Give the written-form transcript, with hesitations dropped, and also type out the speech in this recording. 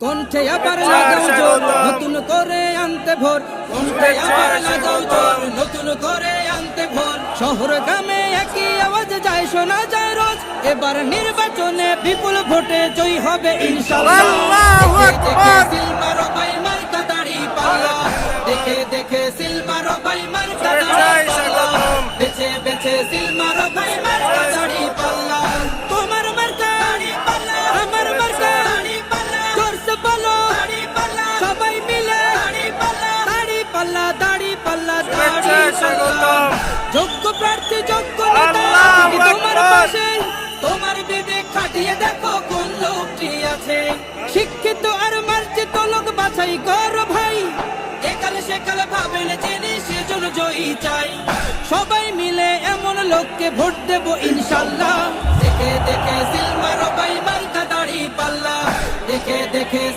কণ্ঠে আবার লাগাও জোর নতুন করে আনতে ভোর, কণ্ঠে আবার লাগাও জোর নতুন করে আনতে ভোর। শহর গ্রামে একই আওয়াজ যায়, শোনা যায় রোজ। এবার নির্বাচনে বিপুল ভোটে জয়ী হবে ইনশাআল্লাহ। দেখে সিল মারো ভাই মার্কা দাড়ি পাল্লা, দেখে দেখে সিল মারো ভাই মার্কা দাড়ি পাল্লা, বেছে বেছে সিল মারো ভাই মার্কা দাড়ি পাল্লা। তোমার মার্কা দাড়ি পাল্লা, আমার মার্কা দাড়ি পাল্লা, জোরসে বলো দাড়ি পাল্লা, সবাই মিলে দাড়ি পাল্লা, দাড়ি পাল্লা, দাড়ি পাল্লা, দাড়ি পাল্লা। যোগ্য প্রার্থী যোগ্য নেতা তোমার পাশে, তোমার বিবেক খাটিয়ে দেখো কোন লোকটি আছে। শিক্ষিত আর মার্জিত লোক বাছাই করো ভাই, একালে সেকালে ভাবেন জেনে সেজন্য জয়ী চাই। সবাই মিলে এমন লোককে ভোট দেব ইনশাআল্লাহ। দেখে দেখে সিল মারো ভাই মার্কা দাড়ি পাল্লা, দেখে দেখে